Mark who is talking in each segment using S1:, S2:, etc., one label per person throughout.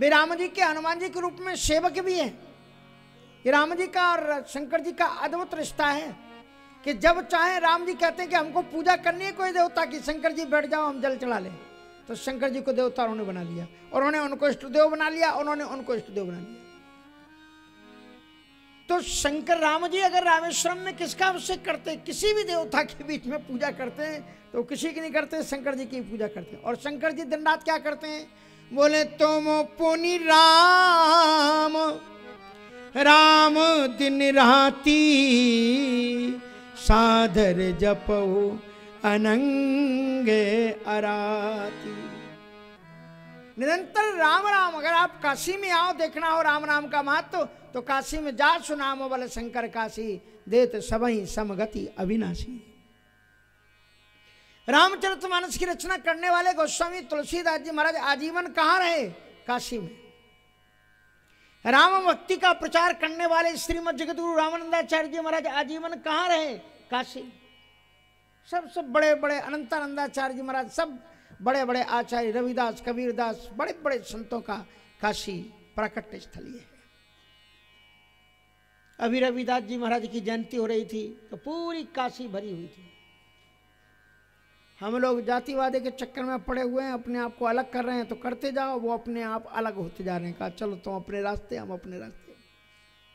S1: वे राम जी के हनुमान जी के रूप में सेवक भी हैं। ये राम जी का और शंकर जी का अद्भुत रिश्ता है कि जब चाहे राम जी कहते हैं कि हमको पूजा करनी है कोई देवता की, शंकर जी बैठ जाओ हम जल चढ़ा लें, तो शंकर जी को देवता उन्होंने बना लिया, और उन्होंने उनको इष्टदेव बना लिया, उन्होंने उनको इष्टदेव बना लिया। तो शंकर राम जी अगर रामेश्वरम में किसका अभिषेक करते, किसी भी देवता के बीच में पूजा करते हैं तो किसी की नहीं करते, शंकर जी की पूजा करते हैं। और शंकर जी दिन रात क्या करते हैं, बोले तुम पुनि राम राम दिन राती साधर जपो अनंगे अराती। निरंतर राम राम। अगर आप काशी में आओ, देखना हो राम नाम का महत्व, तो काशी में जा सुनामो बल शंकर काशी, देत सबही समगति अविनाशी। रामचरितमानस की रचना करने वाले गोस्वामी तुलसीदास जी महाराज आजीवन कहाँ रहे, काशी में। राम भक्ति का प्रचार करने वाले श्रीमद जगतगुरु रामानंदाचार्य जी महाराज आजीवन कहाँ रहे, काशी। सब बड़े बड़े अनंतानंदाचार्य जी महाराज, सब बड़े बड़े आचार्य, रविदास, कबीरदास, बड़े बड़े संतों का काशी प्राकट्य स्थल है। अभी रविदास जी महाराज की जयंती हो रही थी तो पूरी काशी भरी हुई थी। हम लोग जातिवाद के चक्कर में पड़े हुए हैं, अपने आप को अलग कर रहे हैं, तो करते जाओ, वो अपने आप अलग होते जा रहे हैं। कहा चलो तुम अपने रास्ते, हम अपने रास्ते।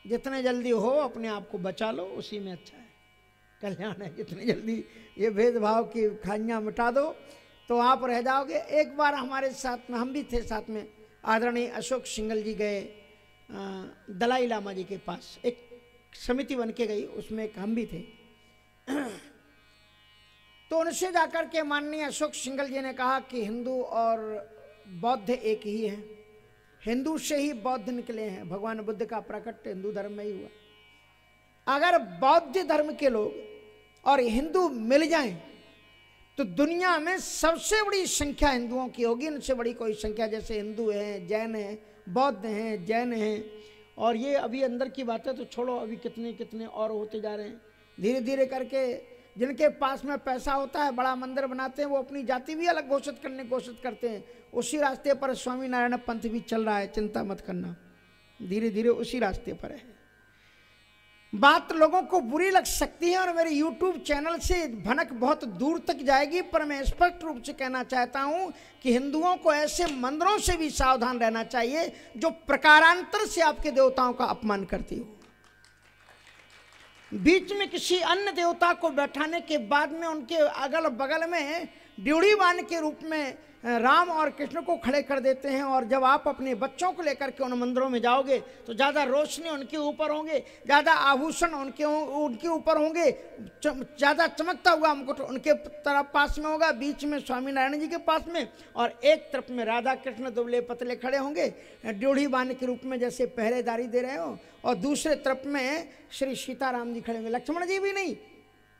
S1: जितने जल्दी हो अपने आप को बचा लो, उसी में अच्छा है, कल्याण है। जितनी जल्दी ये भेदभाव की खाइयाँ मिटा दो तो आप रह जाओगे। एक बार हमारे साथ में, हम भी थे साथ में, आदरणीय अशोक सिंगल जी गए दलाई लामा जी के पास, एक समिति बन के गई, उसमें एक हम भी थे। तो उनसे जाकर के माननीय अशोक सिंगल जी ने कहा कि हिंदू और बौद्ध एक ही हैं, हिंदू से ही बौद्ध निकले हैं, भगवान बुद्ध का प्रकट हिंदू धर्म में ही हुआ। अगर बौद्ध धर्म के लोग और हिंदू मिल जाएं तो दुनिया में सबसे बड़ी संख्या हिंदुओं की होगी, इनसे बड़ी कोई संख्या। जैसे हिंदू हैं, जैन हैं, बौद्ध हैं, जैन हैं, और ये अभी अंदर की बात है तो छोड़ो, अभी कितने कितने और होते जा रहे हैं। धीरे धीरे करके जिनके पास में पैसा होता है, बड़ा मंदिर बनाते हैं, वो अपनी जाति भी अलग घोषित करने की कोशिश करते हैं। उसी रास्ते पर स्वामी नारायण पंथ भी चल रहा है, चिंता मत करना, धीरे धीरे उसी रास्ते पर है। बात लोगों को बुरी लग सकती है और मेरे YouTube चैनल से भनक बहुत दूर तक जाएगी, पर मैं स्पष्ट रूप से कहना चाहता हूं कि हिंदुओं को ऐसे मंदिरों से भी सावधान रहना चाहिए जो प्रकारांतर से आपके देवताओं का अपमान करती हो। बीच में किसी अन्य देवता को बैठाने के बाद में उनके अगल बगल में ड्यूढ़ी बाण के रूप में राम और कृष्ण को खड़े कर देते हैं। और जब आप अपने बच्चों को लेकर के उन मंदिरों में जाओगे तो ज़्यादा रोशनी उनके ऊपर होंगे, ज़्यादा आभूषण उनके ऊपर होंगे, ज़्यादा चमकता हुआ मुकुट उनके तरफ पास में होगा, बीच में स्वामी नारायण जी के पास में, और एक तरफ में राधा कृष्ण दुबले पतले खड़े होंगे ड्योढ़ी बाण के रूप में जैसे पहरेदारी दे रहे हो, और दूसरे तरफ में श्री सीताराम जी खड़े होंगे, लक्ष्मण जी भी नहीं।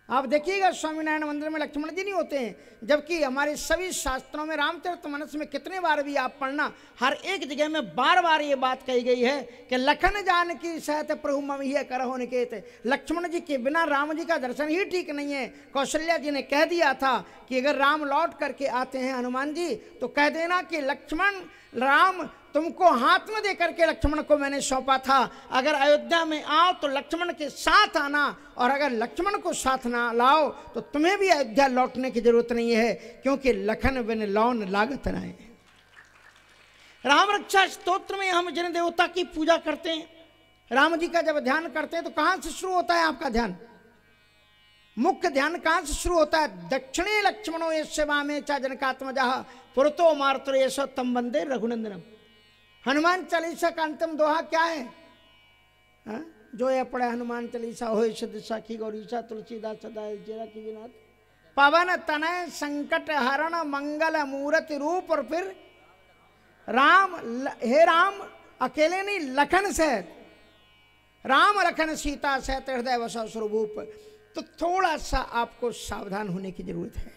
S1: आप देखिएगा स्वामीनारायण मंदिर में लक्ष्मण जी नहीं होते हैं, जबकि हमारे सभी शास्त्रों में रामचरितमानस में कितने बार भी आप पढ़ना, हर एक जगह में बार बार ये बात कही गई है कि लखन जानकी सहत प्रभु मम हिय करहु निकेत। लक्ष्मण जी के बिना राम जी का दर्शन ही ठीक नहीं है। कौशल्या जी ने कह दिया था कि अगर राम लौट करके आते हैं हनुमान जी तो कह देना कि लक्ष्मण राम तुमको हाथ में दे करके लक्ष्मण को मैंने सौंपा था, अगर अयोध्या में आओ तो लक्ष्मण के साथ आना, और अगर लक्ष्मण को साथ ना लाओ तो तुम्हें भी अयोध्या लौटने की जरूरत नहीं है, क्योंकि लखन बिन लौन लागत राय। राम रक्षा स्तोत्र में हम जिन देवता की पूजा करते हैं, राम जी का जब ध्यान करते हैं तो कहां से शुरू होता है आपका ध्यान? मुख्य ध्यान कहां से शुरू होता है? दक्षिणे लक्ष्मणो यस्य वामे च जनकात्मजः पुरतो मारुतरेश तम वंदे रघुनंदनम। हनुमान चालीसा का अंतिम दोहा क्या है? हा? जो ये पढ़े हनुमान चालीसा हो सिद्ध साखी गौरीशा तुलसीदास सदा जेरा की विनाथ पवन तनय संकट हरण मंगल मूर्ति रूप। और फिर राम, हे राम अकेले नहीं, लखन सहित, राम लखन सीता सहित हृदय वसा स्वरूप। तो थोड़ा सा आपको सावधान होने की जरूरत है।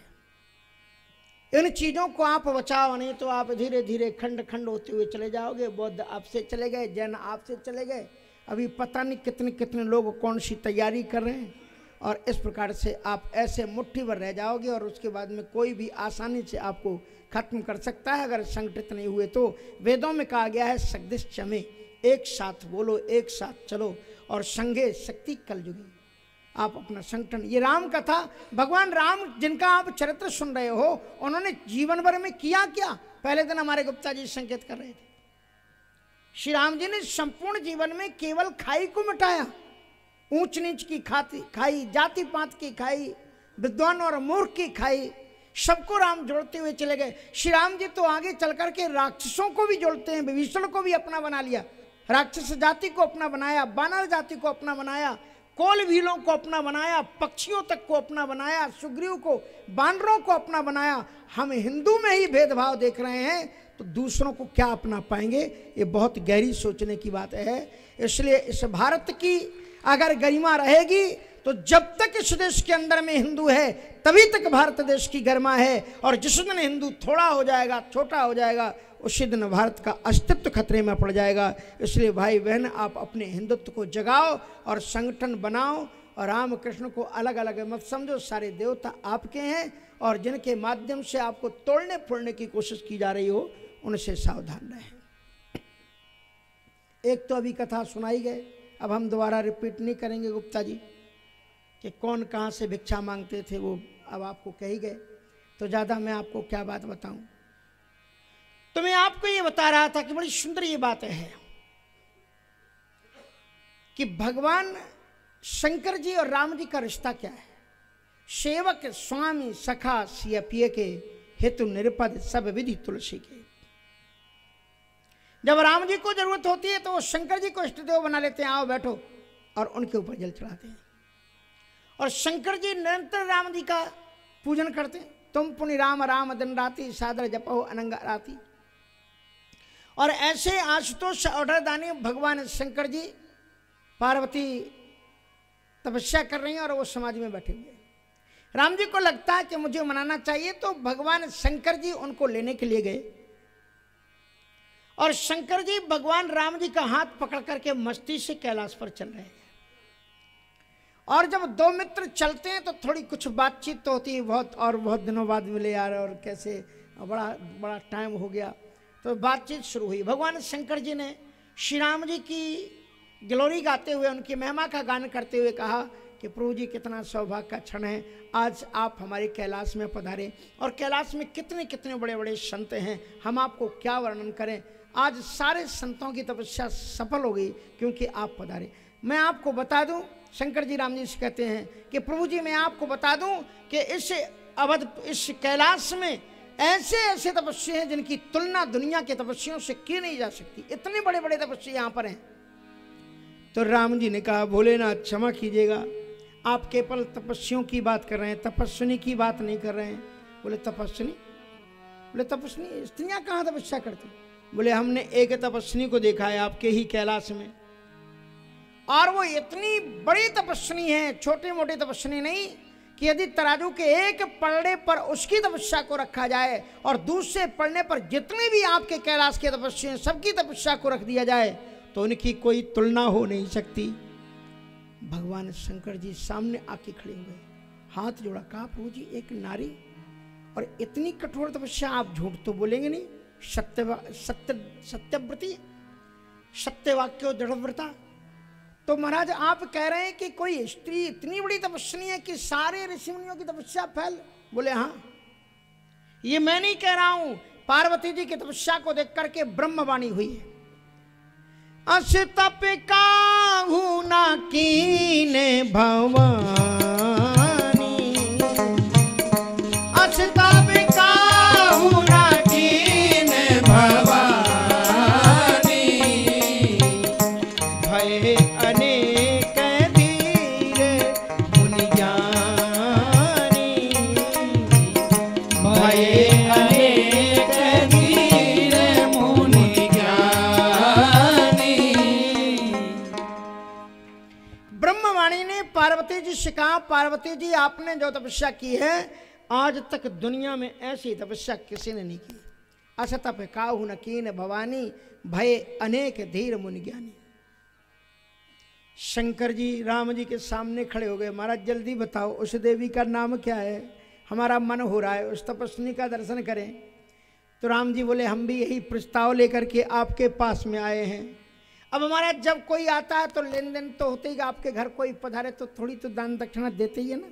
S1: इन चीजों को आप बचाओ, नहीं तो आप धीरे धीरे खंड खंड होते हुए चले जाओगे। बौद्ध आपसे चले गए, जैन आपसे चले गए, अभी पता नहीं कितने कितने लोग कौन सी तैयारी कर रहे हैं। और इस प्रकार से आप ऐसे मुट्ठी भर रह जाओगे और उसके बाद में कोई भी आसानी से आपको खत्म कर सकता है अगर संगठित नहीं हुए तो। वेदों में कहा गया है सगदिश चमे, एक साथ बोलो, एक साथ चलो, और संघे शक्ति कलयुगी। आप अपना संगठन, ये राम कथा, भगवान राम जिनका आप चरित्र सुन रहे हो, उन्होंने जीवन भर में किया क्या? पहले दिन हमारे गुप्ता जी संकेत कर रहे थे, श्री राम जी ने संपूर्ण जीवन में केवल खाई को मिटाया, ऊंच नीच की खाई, जाति पात की खाई, विद्वान और मूर्ख की खाई, सबको राम जोड़ते हुए चले गए। श्री राम जी तो आगे चल करके राक्षसों को भी जोड़ते हैं, विभीषण को भी अपना बना लिया, राक्षस जाति को अपना बनाया, बानर जाति को अपना बनाया, कोल भीलों को अपना बनाया, पक्षियों तक को अपना बनाया, सुग्रीव को, बानरों को अपना बनाया। हम हिंदू में ही भेदभाव देख रहे हैं तो दूसरों को क्या अपना पाएंगे? ये बहुत गहरी सोचने की बात है। इसलिए इस भारत की अगर गरिमा रहेगी तो जब तक इस देश के अंदर में हिंदू है तभी तक भारत देश की गरिमा है, और जिस दिन हिंदू थोड़ा हो जाएगा, छोटा हो जाएगा, उसी दिन भारत का अस्तित्व खतरे में पड़ जाएगा। इसलिए भाई बहन, आप अपने हिंदुत्व को जगाओ और संगठन बनाओ, और राम कृष्ण को अलग अलग मत समझो। सारे देवता आपके हैं, और जिनके माध्यम से आपको तोड़ने फोड़ने की कोशिश की जा रही हो उनसे सावधान रहें। एक तो अभी कथा सुनाई गए, अब हम दोबारा रिपीट नहीं करेंगे गुप्ता जी कि कौन कहाँ से भिक्षा मांगते थे, वो अब आपको कही गए, तो ज़्यादा मैं आपको क्या बात बताऊं। तो मैं आपको ये बता रहा था कि बड़ी सुंदर ये बात है कि भगवान शंकर जी और राम जी का रिश्ता क्या है। सेवक स्वामी सखा सिय पिय के, हेतु निरपद सब विधि तुलसी के। जब राम जी को जरूरत होती है तो वो शंकर जी को इष्ट देव बना लेते हैं, आओ बैठो, और उनके ऊपर जल चढ़ाते हैं। और शंकर जी निरंतर राम जी का पूजन करते हैं। तुम पुनि राम राम दिन राति, सादर जपो अनंग राति। और ऐसे आशुतोष ऑर्डर दानी भगवान शंकर जी, पार्वती तपस्या कर रही हैं और वो समाधि में बैठे हुए हैं। राम जी को लगता है कि मुझे मनाना चाहिए, तो भगवान शंकर जी उनको लेने के लिए गए, और शंकर जी भगवान राम जी का हाथ पकड़ करके मस्ती से कैलाश पर चल रहे हैं। और जब दो मित्र चलते हैं तो थोड़ी कुछ बातचीत तो होती है, बहुत दिनों बाद मिले यार, और कैसे, बड़ा टाइम हो गया, तो बातचीत शुरू हुई। भगवान शंकर जी ने श्री राम जी की ग्लोरी गाते हुए, उनकी महिमा का गान करते हुए कहा कि प्रभु जी, कितना सौभाग्य का क्षण है, आज आप हमारे कैलाश में पधारे, और कैलाश में कितने कितने बड़े बड़े संत हैं, हम आपको क्या वर्णन करें। आज सारे संतों की तपस्या सफल हो गई क्योंकि आप पधारे। मैं आपको बता दूं, शंकर जी राम जी से कहते हैं कि प्रभु जी, मैं आपको बता दूं कि इस कैलाश में ऐसे ऐसे तपस्या हैं जिनकी तुलना दुनिया के तपस्याओं से की नहीं जा सकती। इतने बड़े बड़े तपस्या यहाँ पर हैं। तो राम जी ने कहा, भोलेनाथ क्षमा कीजिएगा, आप केवल तपस्वियों की बात कर रहे हैं, तपस्विनी की बात नहीं कर रहे हैं। बोले तपस्विनी? बोले तपस्विनी, स्त्रियाँ कहाँ तपस्या करती? बोले हमने एक तपस्विनी को देखा है आपके ही कैलाश में, और वो इतनी बड़ी तपस्विनी है, छोटे मोटे तपस्विनी नहीं, कि यदि तराजू के एक पलड़े पर उसकी तपस्या को रखा जाए और दूसरे पलड़े पर जितने भी आपके कैलाश के तपस्वी हैं सबकी तपस्या को रख दिया जाए तो उनकी कोई तुलना हो नहीं सकती। भगवान शंकर जी सामने आके खड़े हुए, हाथ जोड़ा, कहा प्रभु जी, एक नारी और इतनी कठोर तपस्या, आप झूठ तो बोलेंगे नहीं, सत्यव्रती, सत्यवाक्यो दृढ़व्रता। तो महाराज आप कह रहे हैं कि कोई स्त्री इतनी बड़ी तपस्विनी है कि सारे ऋषि मुनियों की तपस्या फैल? बोले हाँ, ये मैं नहीं कह रहा हूं, पार्वती जी की तपस्या को देख करके ब्रह्मवाणी हुई है। अस तप काहू ना कीने भवानी, अस तप काहू ना कीने भवानी, भय अनेक धीर मुनि ज्ञानी, भय अनेक धीर मुनि ज्ञानी। ब्रह्मवाणी ने पार्वती जी से कहा, पार्वती जी आपने जो तपस्या की है आज तक दुनिया में ऐसी तपस्या किसी ने नहीं की। असतप काहू न कीन भवानी, भय अनेक धीर मुनि ज्ञानी। शंकर जी राम जी के सामने खड़े हो गए। महाराज जल्दी बताओ उस देवी का नाम क्या है, हमारा मन हो रहा है उस तपस्विनी का दर्शन करें। तो राम जी बोले हम भी यही प्रस्ताव लेकर के आपके पास में आए हैं। अब हमारा जब कोई आता है तो लेन देन तो होते ही, आपके घर कोई पधारे तो थोड़ी तो दान दक्षिणा देते ही है ना।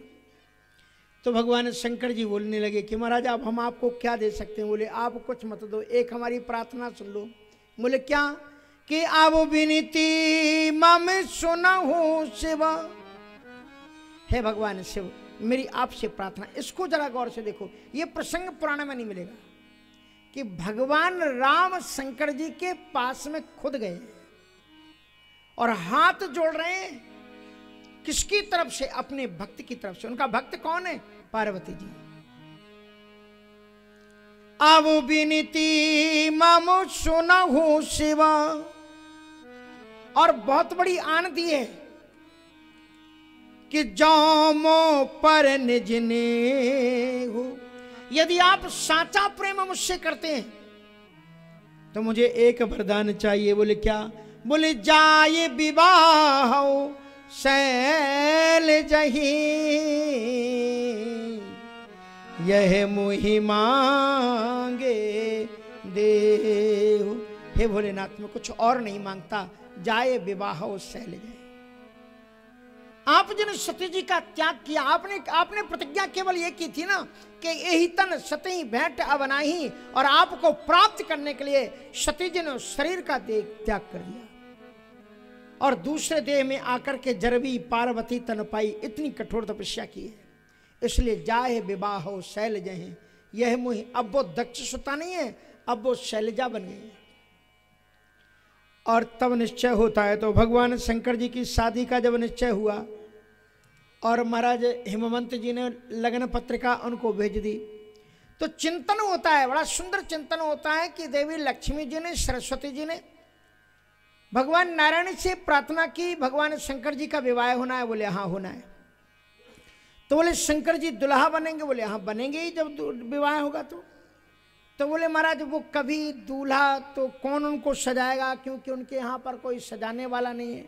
S1: तो भगवान शंकर जी बोलने लगे कि महाराज अब हम आपको क्या दे सकते हैं। बोले आप कुछ मत दो, एक हमारी प्रार्थना सुन लो। बोले क्या? कि अब विनीति मम सुनहु शिव। हे भगवान शिव मेरी आपसे प्रार्थना, इसको जरा गौर से देखो, ये प्रसंग पुराण में नहीं मिलेगा कि भगवान राम शंकर जी के पास में खुद गए और हाथ जोड़ रहे हैं। किसकी तरफ से? अपने भक्त की तरफ से। उनका भक्त कौन है? पार्वती जी। अब विनीति मम सुनहु शिव, और बहुत बड़ी आन दी है कि जामो पर निज ने हो, यदि आप साचा प्रेम मुझसे करते हैं तो मुझे एक वरदान चाहिए। बोले क्या? बोले जाए विवाह शैल जही, यह मुहि मांगे देहु। हे भोलेनाथ मैं कुछ और नहीं मांगता, जाए विवाह शैल जही। आप जिन सती जी का त्याग किया, आपने प्रतिज्ञा केवल ये की थी ना कि यही तन सती भेंट अवनाही, और आपको प्राप्त करने के लिए सती जी ने शरीर का देह त्याग कर दिया और दूसरे देह में आकर के जरवी पार्वती तन पाई। इतनी कठोर तपस्या की है, इसलिए जाए विवाह शैल जहे, यह मुहि। अब वो दक्ष सुता नहीं है, अब वो शैलजा बन गई है। और तब निश्चय होता है। तो भगवान शंकर जी की शादी का जब निश्चय हुआ और महाराज हिमवंत जी ने लगन पत्रिका उनको भेज दी, तो चिंतन होता है, बड़ा सुंदर चिंतन होता है कि देवी लक्ष्मी जी ने, सरस्वती जी ने भगवान नारायण से प्रार्थना की, भगवान शंकर जी का विवाह होना है। बोले हाँ होना है। तो बोले शंकर जी दुल्हा बनेंगे? बोले हाँ बनेंगे ही जब विवाह होगा। तो बोले महाराज वो कभी दूल्हा तो कौन उनको सजाएगा, क्योंकि उनके यहाँ पर कोई सजाने वाला नहीं है।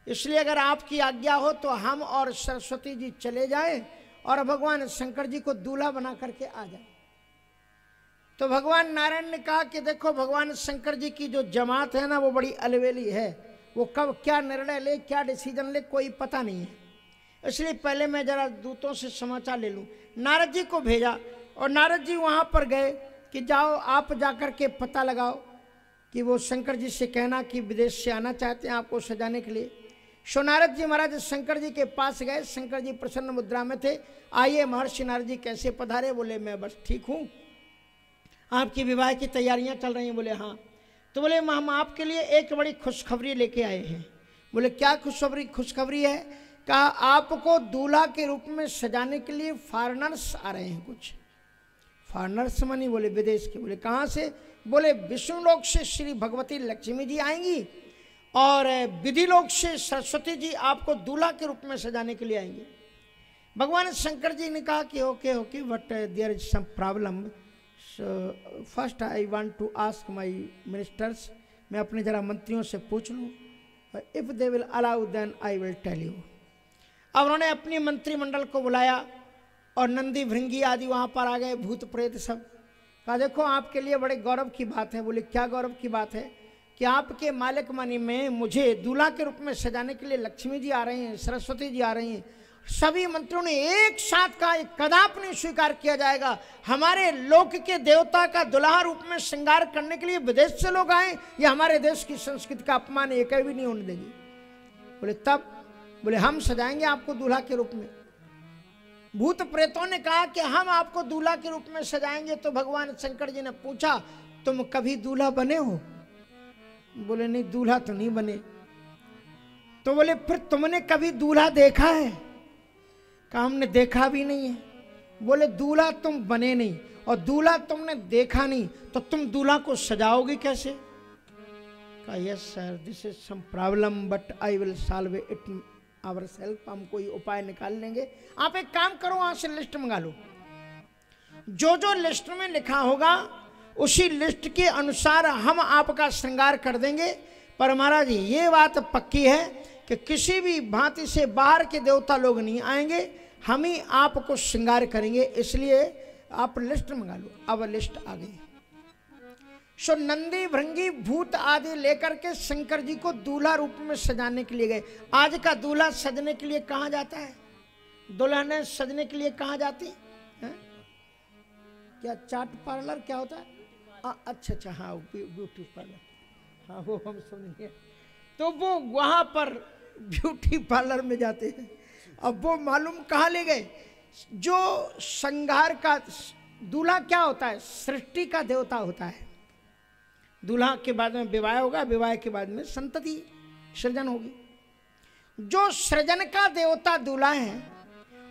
S1: इसलिए अगर आपकी आज्ञा हो तो हम और सरस्वती जी चले जाएं और भगवान शंकर जी को दूल्हा बना करके आ जाए। तो भगवान नारायण ने कहा कि देखो भगवान शंकर जी की जो जमात है ना वो बड़ी अलवेली है, वो कब क्या निर्णय ले, क्या डिसीजन ले, कोई पता नहीं है। इसलिए पहले मैं जरा दूतों से समाचार ले लूँ। नारद जी को भेजा और नारद जी वहाँ पर गए कि जाओ आप जाकर के पता लगाओ कि वो शंकर जी से कहना कि विदेश से आना चाहते हैं आपको सजाने के लिए। सो नारद जी महाराज शंकर जी के पास गए। शंकर जी प्रसन्न मुद्रा में थे। आइए महर्षि नारद जी कैसे पधारे? बोले मैं बस ठीक हूँ, आपकी विवाह की तैयारियां चल रही हैं? बोले हाँ। तो बोले हम आपके लिए एक बड़ी खुशखबरी लेके आए हैं। बोले क्या खुशखबरी है? कहा आपको दूल्हा के रूप में सजाने के लिए फॉरेनर्स आ रहे हैं। कुछ फॉरेनर्स मनी? बोले विदेश के। बोले कहाँ से? बोले विष्णु लोक से श्री भगवती लक्ष्मी जी आएंगी और विधि लोक से सरस्वती जी आपको दूल्हा के रूप में सजाने के लिए आएंगे। भगवान शंकर जी ने कहा कि okay but there is some problem, so first I want to ask my ministers, मैं अपने जरा मंत्रियों से पूछ लूँ, if they will allow then I will tell you. अब उन्होंने अपनी मंत्रिमंडल को बुलाया और नंदी भृंगी आदि वहाँ पर आ गए, भूत प्रेत सब। कहा देखो आपके लिए बड़े गौरव की बात है। बोले क्या गौरव की बात है? कि आपके मालिक मनी में मुझे दूल्हा के रूप में सजाने के लिए लक्ष्मी जी आ रही हैं, सरस्वती जी आ रही हैं। सभी मंत्रियों ने एक साथ कहा कदापि नहीं स्वीकार किया जाएगा, हमारे लोक के देवता का दुल्हा रूप में श्रृंगार करने के लिए विदेश से लोग आए, ये हमारे देश की संस्कृति का अपमान एक भी नहीं होने देगी। बोले तब? बोले हम सजाएंगे आपको दूल्हा के रूप में। भूत प्रेतों ने कहा कि हम आपको दूल्हा के रूप में सजाएंगे। तो भगवान शंकर जी ने पूछा तुम कभी दूल्हा बने हो? बोले नहीं दूल्हा तो नहीं बने। तो बोले फिर तुमने कभी दूल्हा देखा है? कहा हमने देखा भी नहीं है। बोले दूल्हा तुम बने नहीं और दूल्हा तुमने देखा नहीं तो तुम दूल्हा को सजाओगे कैसे? कहा yes sir this is some problem but I will solve it ourselves, हम कोई उपाय निकाल लेंगे। आप एक काम करो वहां से लिस्ट मंगा लो, जो जो लिस्ट में लिखा होगा उसी लिस्ट के अनुसार हम आपका श्रृंगार कर देंगे। पर महाराज ये बात पक्की है कि किसी भी भांति से बाहर के देवता लोग नहीं आएंगे, हम ही आपको श्रृंगार करेंगे, इसलिए आप लिस्ट मंगा लो। अब लिस्ट आ गई। सो नंदी भृंगी भूत आदि लेकर के शंकर जी को दूल्हा रूप में सजाने के लिए गए। आज का दूल्हा सजने के लिए कहाँ जाता है? दुल्हन सजने के लिए कहाँ जाती है? क्या चाट पार्लर क्या होता है? अच्छा अच्छा, हाँ ब्यूटी पार्लर, हाँ वो हम समझिए। तो वो वहाँ पर ब्यूटी पार्लर में जाते हैं। अब वो मालूम कहाँ ले गए? जो श्रृंगार का दूल्हा क्या होता है? सृष्टि का देवता होता है। दूल्हा के बाद में विवाह होगा, विवाह के बाद में संतति सृजन होगी। जो सृजन का देवता दूल्हा है,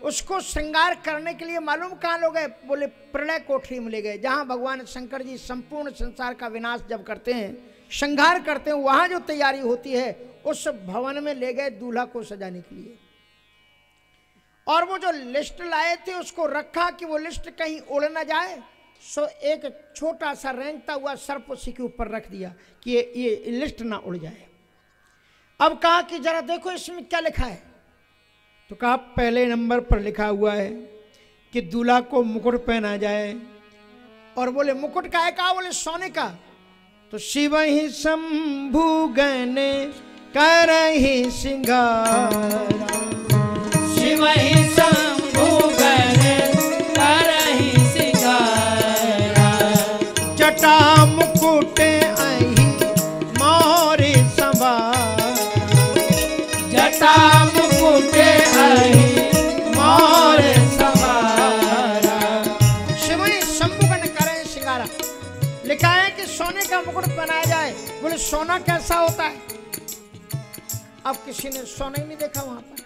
S1: उसको श्रृंगार करने के लिए मालूम कहाँ लोग गए? बोले प्रलय कोठरी में ले गए, जहाँ भगवान शंकर जी संपूर्ण संसार का विनाश जब करते हैं, श्रृंगार करते हैं, वहाँ जो तैयारी होती है उस भवन में ले गए दूल्हा को सजाने के लिए। और वो जो लिस्ट लाए थे उसको रखा कि वो लिस्ट कहीं उड़ ना जाए। सो एक छोटा सा रेंगता हुआ सर्प उसी के ऊपर रख दिया कि ये लिस्ट ना उड़ जाए। अब कहा कि जरा देखो इसमें क्या लिखा है। तो कहा पहले नंबर पर लिखा हुआ है कि दूल्हा को मुकुट पहना जाए। और बोले मुकुट का है? कहा बोले सोने का। तो शिव ही शंभु गने करहि सिंगार,
S2: शिव ही शंभु गने करहि सिंगार,
S1: जटा मुकुट अहि मोरे संवार,
S2: जटा मुकुट अहि मोरे संवार,
S1: शिव ही शंभु गने करहि सिंगारा। लिखा है कि सोने का मुकुट पहनाया जाए। बोले सोना कैसा होता है? अब किसी ने सोना ही नहीं देखा वहां पर।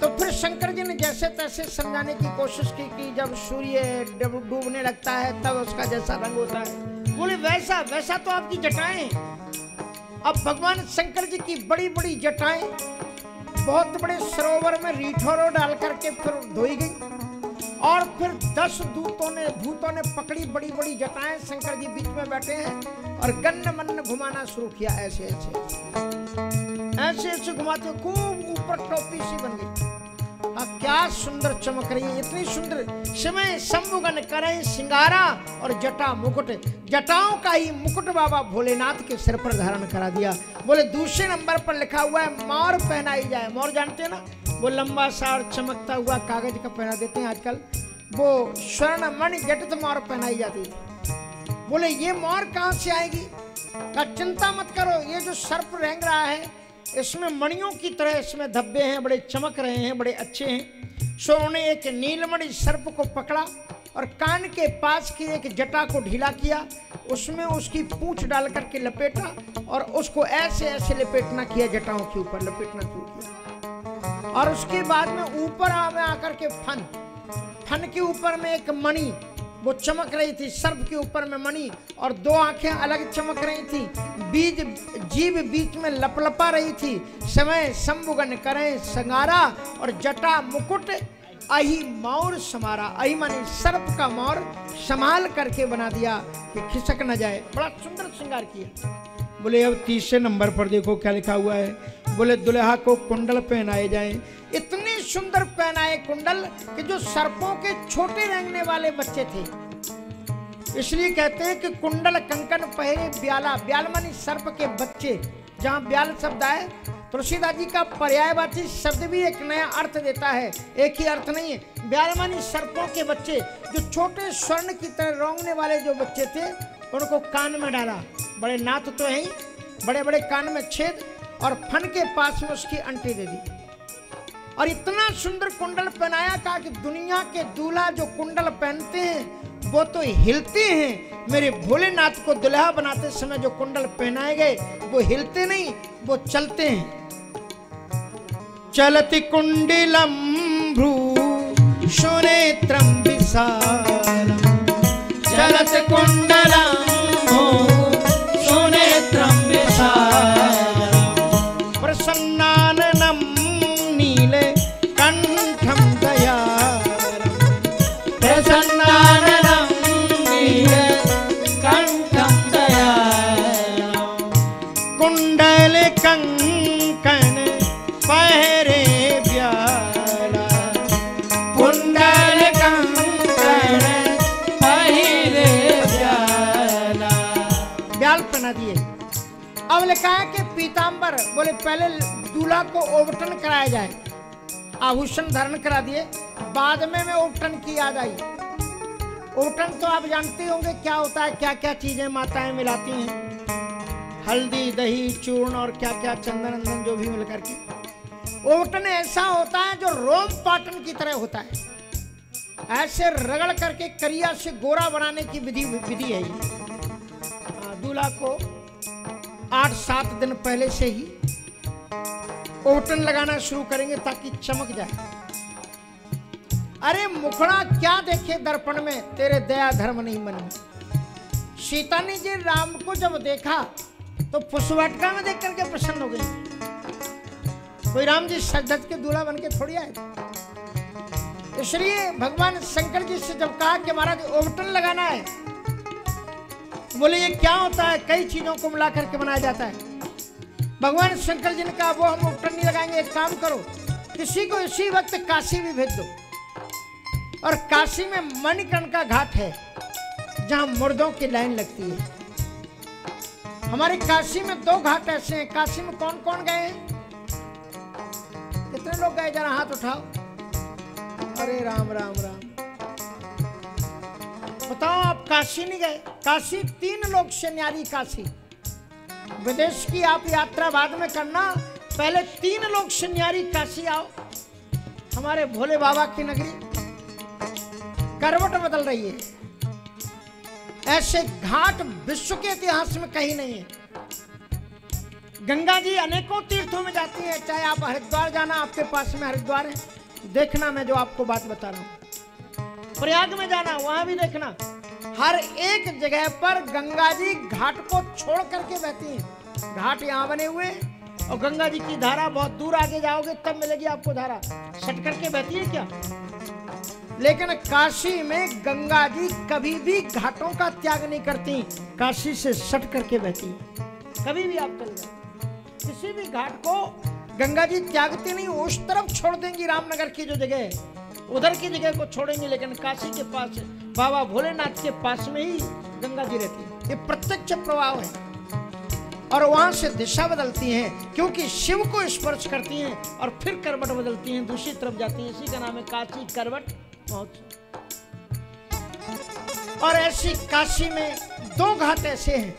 S1: तो फिर शंकर जी ने जैसे तैसे समझाने की कोशिश की कि जब सूर्य डूबने लगता है तब उसका जैसा रंग होता है। बोले वैसा वैसा तो आपकी जटाएं। अब भगवान शंकर जी की बड़ी बड़ी जटाएं बहुत बड़े सरोवर में रीठौरों डाल करके फिर धोई गई। और फिर 10 भूतों ने पकड़ी बड़ी बड़ी जटाएं। शंकर जी बीच में बैठे हैं और गन्न मन्न घुमाना शुरू किया। ऐसे ऐसे घुमाते खूब ऊपर टोपी सी बन गई। क्या सुंदर चमक रही है, इतनी सुंदर। शिव शंभुगन करे सिंगारा और जटा मुकुट, जटाओं का ही मुकुट बाबा भोलेनाथ के सिर पर धारण करा दिया। बोले दूसरे नंबर पर लिखा हुआ है मोर पहनाई जाए। मोर जानते हैं ना, वो लंबा सा चमकता हुआ कागज का पहना देते हैं आजकल। वो स्वर्ण मणि जटित मोर पहनाई जाती है। बोले ये मोर कहाँ से आएगी? का चिंता मत करो, ये जो सर्प रेंग रहा है इसमें मणियों की तरह इसमें धब्बे हैं, बड़े चमक रहे हैं, बड़े अच्छे हैं। सो उन्होंने एक नीलमणि सर्प को पकड़ा और कान के पास की एक जटा को ढीला किया, उसमें उसकी पूंछ डाल करके लपेटा और उसको ऐसे ऐसे लपेटना किया, जटाओं के ऊपर लपेटना शुरू किया। और उसके बाद में ऊपर में आकर के फन के ऊपर में एक मणि वो चमक रही थी, सर्प के ऊपर में मणि और 2 आंखें अलग चमक रही थी, जीभ बीच में लपलपा रही थी। समय शंभुगन करें संगारा और जटा मुकुट अहि मोर समारा। अहि माने सर्प का मोर संभाल करके बना दिया कि खिसक न जाए। बड़ा सुंदर श्रृंगार किया। बोले अब तीसरे नंबर पर देखो क्या लिखा हुआ है। बोले दुल्हा को कुंडल पहनाए जाएं। इतने सुंदर पहनाए कुंडल कि जो सर्पों के छोटे रेंगने वाले बच्चे थे, इसलिए कहते हैं कि कुंडल कंकन पहरे ब्याला। ब्याल मानी सर्प के बच्चे। जहाँ ब्याल शब्द आए तुलसीदास जी का पर्यायवाची शब्द भी एक नया अर्थ देता है, एक ही अर्थ नहीं है। ब्याल मानी सर्पों के बच्चे, जो छोटे स्वर्ण की तरह रोंगने वाले जो बच्चे थे, उनको कान में डाला। बड़े नाथ तो है ही, बड़े बड़े कान में छेद और फन के पास में उसकी अंटी दे दी। और इतना सुंदर कुंडल पहनाया, कहा कि दुनिया के दूल्हा जो कुंडल पहनते हैं वो तो हिलते हैं, मेरे भोलेनाथ को दुल्हा बनाते समय जो कुंडल पहनाए गए वो हिलते नहीं, वो चलते हैं। चलति कुंडलम भ्रू सुनेत्रम विशालम,
S2: चलत कुंडलम सुनेत्रम विशालम,
S1: प्रसन्नाननम नीले कंठम दयालम,
S2: प्रसन्नाननम नीले कंठम दयालम,
S1: कुंडल कंकण अब लिखा है कि पीतांबर, बोले पहले दूल्हा को ओवटन कराया जाए, आभूषण धारण करा दिए, बाद में ओवटन की याद आई। ओवटन तो आप जानते होंगे क्या होता है, क्या क्या चीजें माताएं मिलाती हैं, हल्दी, दही, चूर्ण और क्या क्या चंदन अंदन जो भी मिलकर के। ओवटन ऐसा होता है जो रोम पाटन की तरह होता है, ऐसे रगड़ करके करिया से गोरा बनाने की विधि है ये। दूल्हा को 8-7 दिन पहले से ही ओवटन लगाना शुरू करेंगे ताकि चमक जाए। अरे मुखड़ा क्या देखे दर्पण में, तेरे दया धर्म नहीं मन में। सीता ने जी राम को जब देखा तो पुष्पवाटिका में देख करके प्रसन्न हो गई। कोई राम जी सजधज के दूल्हा बन के थोड़ी आए। इसलिए भगवान शंकर जी से जब कहा कि महाराज ओवटन लगाना है, बोले ये क्या होता है, कई चीजों को मिला करके बनाया जाता है। भगवान शंकर जी ने कहा वो हम ओवटन नहीं लगाएंगे, एक काम करो किसी को इसी वक्त काशी भी भेज दो, और काशी में मणिकर्णिका घाट है जहां मुर्दों की लाइन लगती है। हमारे काशी में 2 घाट ऐसे हैं। काशी में कौन कौन गए हैं, कितने लोग गए, जरा हाथ उठाओ। अरे राम राम राम, बताओ आप काशी नहीं गए। काशी 3 लोग से न्यारी काशी। विदेश की आप यात्रा बाद में करना, पहले 3 लोग से न्यारी काशी आओ। हमारे भोले बाबा की नगरी करवट बदल रही है। ऐसे घाट विश्व के इतिहास में कहीं नहीं है। गंगा जी अनेकों तीर्थों में जाती है, चाहे आप हरिद्वार जाना, आपके पास में हरिद्वार है, देखना मैं जो आपको बात बता रहा हूं। प्रयाग में जाना, वहां भी देखना, हर एक जगह पर गंगा जी घाट को छोड़ करके बहती हैं। घाट यहाँ बने हुए हैं और गंगा जी की धारा बहुत दूर आगे जाओगे तब मिलेगी आपको धारा, सट करके बहती है क्या। लेकिन काशी में गंगा जी कभी भी घाटों का त्याग नहीं करती, काशी से सट करके बहती है। कभी भी आप चल जाए, किसी भी घाट को गंगा जी त्यागती नहीं, उस तरफ छोड़ देंगी। रामनगर की जो जगह है उधर की जगह को छोड़ेंगे, लेकिन काशी के पास बाबा भोलेनाथ के पास में ही गंगा जी रहती है। ये प्रत्यक्ष प्रभाव है और वहां से दिशा बदलती हैं, क्योंकि शिव को स्पर्श करती हैं और फिर करवट बदलती हैं, दूसरी तरफ जाती हैं। इसी का नाम है काशी करवट महोत्सव। और ऐसी काशी में 2 घाट ऐसे हैं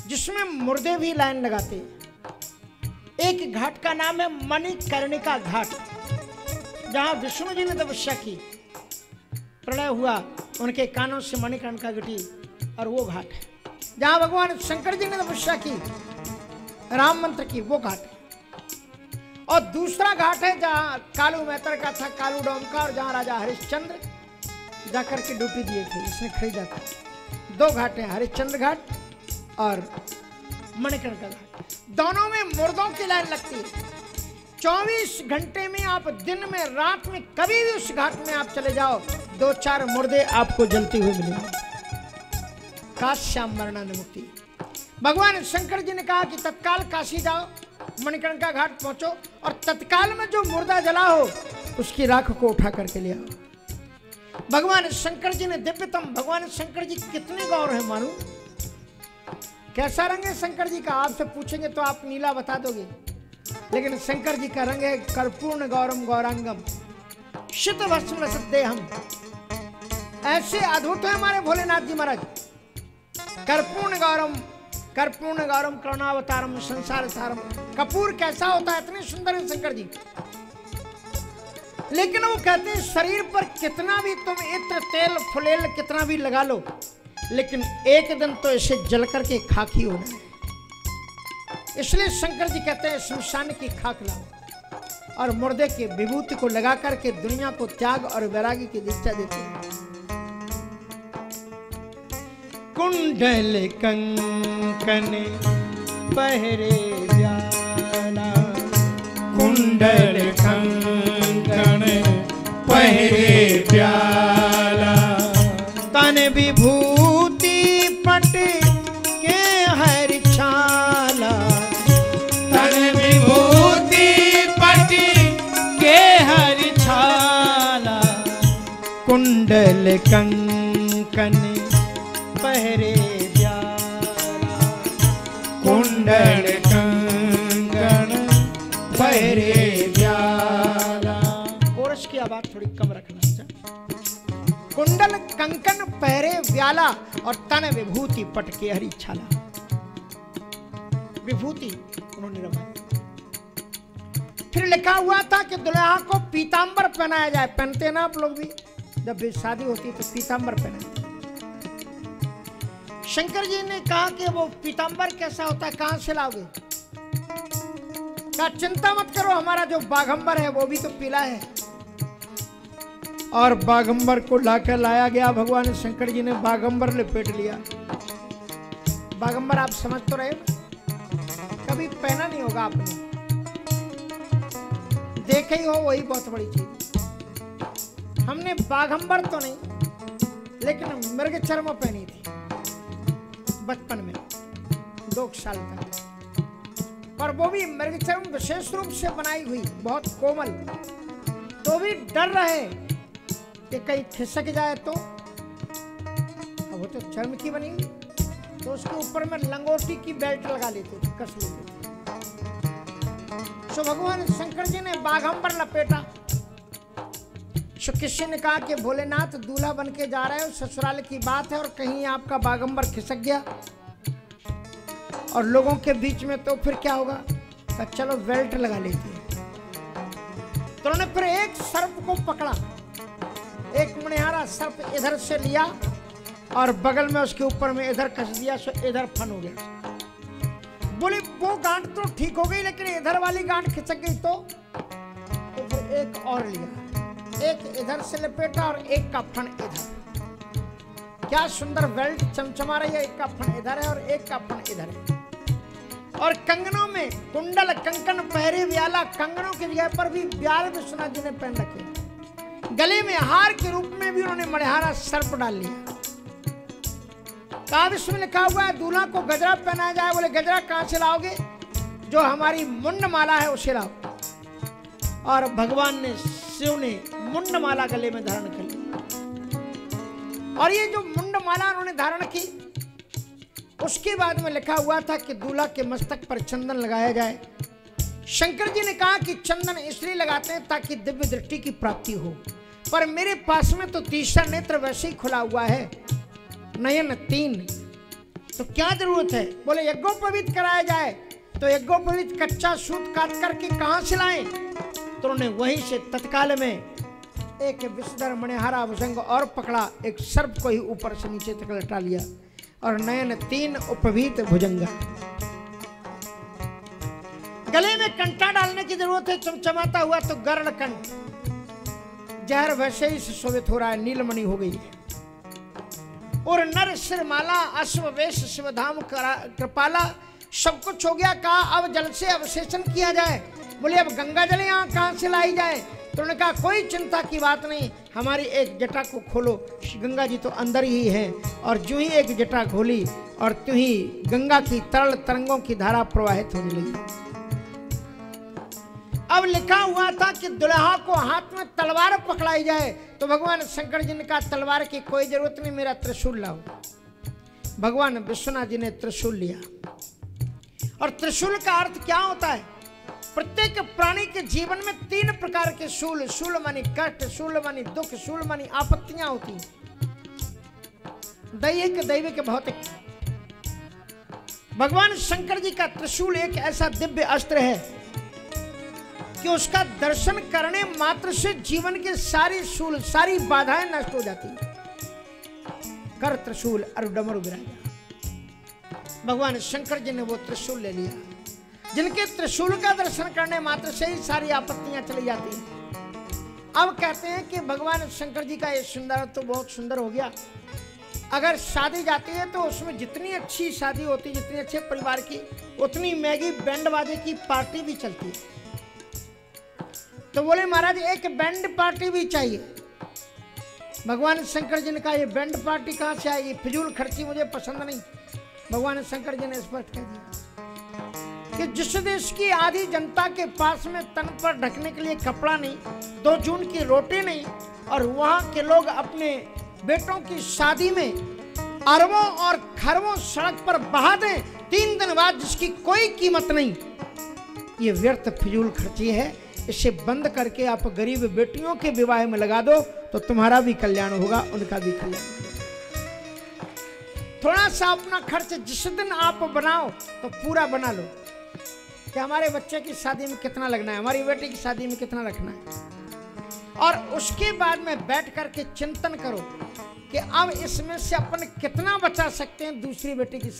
S1: जिसमें मुर्दे भी लाइन लगाते हैं। एक घाट का नाम है मणिकर्णिका घाट, जहां विष्णु जी ने तपस्या की, प्रलय हुआ, उनके कानों से मणिकर्णिका गिटी, और वो घाट है जहां भगवान शंकर जी ने तपस्या की, राम मंत्र की, वो घाट है। और दूसरा घाट है जहां कालू मैत्र का था, कालू डोम का, और जहां राजा हरिश्चंद्र जाकर के ड्यूटी दिए थे, इसने खरीदा था। 2 घाट हैं, हरिश्चंद्र घाट और मणिकर्णिका घाट। दोनों में मुर्दों की लाइन लगती है। 24 घंटे में आप दिन में रात में कभी भी उस घाट में आप चले जाओ, 2-4 मुर्दे आपको जलते हुए मिलेंगे। काश्याम मरणान मुक्ति। भगवान शंकर जी ने कहा कि तत्काल काशी जाओ, मणिकर्णिका घाट पहुंचो, और तत्काल में जो मुर्दा जला हो उसकी राख को उठा करके ले आओ। भगवान शंकर जी ने दिव्यतम, भगवान शंकर जी कितने गौर है मानो। कैसा रंग है शंकर जी का, आपसे पूछेंगे तो आप नीला बता दोगे, लेकिन शंकर जी का रंग है कर्पूर्ण गौरम गौरांगम शित भस्म सदेहम। ऐसे अद्भुत है हमारे भोलेनाथ जी महाराज। कर्पूर्ण गौरम करुणावतारम संसार सारम। कपूर कैसा होता है, इतने सुंदर है शंकर जी। लेकिन वो कहते हैं शरीर पर कितना भी तुम इत्र तेल फुलेल कितना भी लगा लो, लेकिन एक दिन तो इसे जल करके खाक ही होना है। इसलिए शंकर जी कहते हैं शमशान की खाक लाओ, और मुर्दे के विभूति को लगा करके दुनिया को त्याग और वैरागी की दीक्षा देते हैं।
S2: कुंडल कंकन पहरे प्याला, कुंडल कंकन पहरे प्याला,
S1: तन विभूति पट के हर छाला,
S2: तन विभूति पट के हर छाला,
S1: कुंडल कंकन पहरे प्याला,
S2: कुंडल कंकण पहरे व्याला।
S1: कोरस की आवाज थोड़ी कम रखना। कुंडल कंकन पहरे व्याला और तन विभूति पटके हरी छाला। विभूति उन्होंने रमाई। फिर लिखा हुआ था कि दुल्हा को पीतांबर पहनाया जाए। पहनते हैं ना आप लोग भी, जब भी शादी होती है तो पीतांबर पहनाते। शंकर जी ने कहा कि वो पीतांबर कैसा होता है, कहां से लाओगे? कहा चिंता मत करो, हमारा जो बाघंबर है वो भी तो पीला है। और बाघंबर को लाकर लाया गया। भगवान शंकर जी ने बाघंबर लपेट लिया। बाघंबर आप समझ तो रहे, कभी पहना नहीं होगा आपने, देखे ही हो, वही बहुत बड़ी चीज। हमने बाघंबर तो नहीं, लेकिन मृग चर्म पहनी थी बचपन में 2 साल तक, और वो भी मृग चर्म विशेष रूप से बनाई हुई, बहुत कोमल। तो भी डर रहे कि कहीं खिसक जाए तो। अब वो तो चर्म की बनी हुई, तो उसके ऊपर में लंगोटी की बेल्ट लगा लेते थे, कस लेते थे। तो भगवान शंकर जी ने बाघंबर लपेटा। सो किसी ने कहा कि भोलेनाथ दूल्हा बन के जा रहे हो, ससुराल की बात है, और कहीं आपका बाघंबर खिसक गया और लोगों के बीच में, तो फिर क्या होगा? तो चलो बेल्ट लगा लेते हैं। तो उन्होंने फिर एक सर्प को पकड़ा, एक मणिहारा सर्प इधर से लिया और बगल में उसके ऊपर में इधर कस दिया, सो इधर फन हो गया। बोले वो गांठ तो ठीक हो गई, लेकिन इधर वाली गांठ खिसक गई। तो फिर एक और लिया, एक इधर से लपेटा और एक का फन इधर। क्या सुंदर बेल्ट चमचमा रही है, एक का फन इधर है और एक का फन इधर है। और कंगनों में कुंडल कंकन पहरे व्याला, कंगनों की जगह पर भी व्याल विश्वनाथ जी ने पहन रखे। गले में हार के रूप में भी उन्होंने मणिहारा सर्प डाल लिया। काव्य में लिखा हुआ है दूल्हा को गजरा पहनाया जाए। बोले गजरा कहां से लाओगे? जो हमारी मुंड माला है उसे लाओ। और भगवान ने, शिव ने मुंड माला गले में धारण कर ली। और ये जो मुंड माला उन्होंने धारण की, उसके बाद में लिखा हुआ था कि दूल्हा के मस्तक पर चंदन लगाया जाए। शंकर जी ने कहा कि चंदन इसलिए लगाते हैं ताकि दिव्य दृष्टि की प्राप्ति हो, पर मेरे पास में तो तीसरा नेत्र वैसे ही खुला हुआ है, नयन 3, तो क्या जरूरत है? बोले यज्ञोपवीत कराया जाए। तो यज्ञोपवीत कच्चा सूत काट करके कहां से लाएं? तो उन्होंने वहीं से तत्काल में एक विषधर मणिहारा भुजंग और पकड़ा, एक सर्प को ही ऊपर से नीचे तक लटा लिया, और नयन 3 उपवीत भुजंगा। गले में कंठा डालने की जरूरत है, चमचमाता हुआ, तो गरुड़ कंठ। जहर वैसे ही सुशोभित हो रहा है, नीलमणि हो गई है। और नर सिरमाला अश्ववेश शिवधाम कृपाला, सब कुछ हो गया। कहा अब जल से अवशेषण किया जाए। बोले अब गंगा जल यहाँ कहाँ से लाई जाए? तो उन्होंने कहा कोई चिंता की बात नहीं, हमारी एक जटा को खोलो, गंगा जी तो अंदर ही है। और जो ही एक जटा खोली और त्यों ही गंगा की तरल तरंगों की धारा प्रवाहित होने लगी। अब लिखा हुआ था कि दुल्हा को हाथ में तलवार पकड़ाई जाए। तो भगवान शंकर जी ने कहा तलवार की कोई जरूरत नहीं, मेरा त्रिशूल लाओ। भगवान विश्वनाथ जी ने त्रिशूल लिया। और त्रिशूल का अर्थ क्या होता है? प्रत्येक प्राणी के जीवन में 3 प्रकार के शूल, शूल मानी कष्ट, शूल मानी दुख, शूल मानी आपत्तियां होती हैं। दैहिक, दैविक, भौतिक। भगवान शंकर जी का त्रिशूल एक ऐसा दिव्य अस्त्र है कि उसका दर्शन करने मात्र से जीवन के सारी शूल, सारी बाधाएं नष्ट हो जाती हैं। कर त्रिशूल अरुडमरु विराजा। भगवान शंकर जी ने वो त्रिशूल ले लिया, जिनके त्रिशूल का दर्शन करने मात्र से ही सारी आपत्तियां चली जाती हैं। अब कहते हैं कि भगवान शंकर जी का ये सुंदर तो बहुत सुंदर हो गया। अगर शादी जाती है तो उसमें जितनी अच्छी शादी होती, जितनी अच्छे परिवार की, उतनी मैगी बैंड बाजे की पार्टी भी चलती है। तो बोले महाराज एक बैंड पार्टी भी चाहिए। भगवान शंकर जी ने कहा ये बैंड पार्टी कहाँ से आएगी? फिजूल खर्ची मुझे पसंद नहीं। भगवान शंकर जी ने स्पष्ट कह दिया कि जिस देश की आधी जनता के पास में तन पर ढकने के लिए कपड़ा नहीं, 2 जून की रोटी नहीं, और वहां के लोग अपने बेटों की शादी में अरबों और खरबों सड़क पर बहा दें, 3 दिन बाद जिसकी कोई कीमत नहीं, ये व्यर्थ फिजूल खर्ची है। इसे बंद करके आप गरीब बेटियों के विवाह में लगा दो तो तुम्हारा भी कल्याण होगा, उनका भी कल्याण होगा। थोड़ा सा अपना खर्च जिस दिन आप बनाओ तो पूरा बना लो कि हमारे बच्चे की शादी में कितना लगना है, हमारी बेटी की शादी में कितना रखना है, और उसके बाद में बैठ करके चिंतन करो कि अब इसमें से अपन कितना बचा सकते हैं दूसरी बेटी की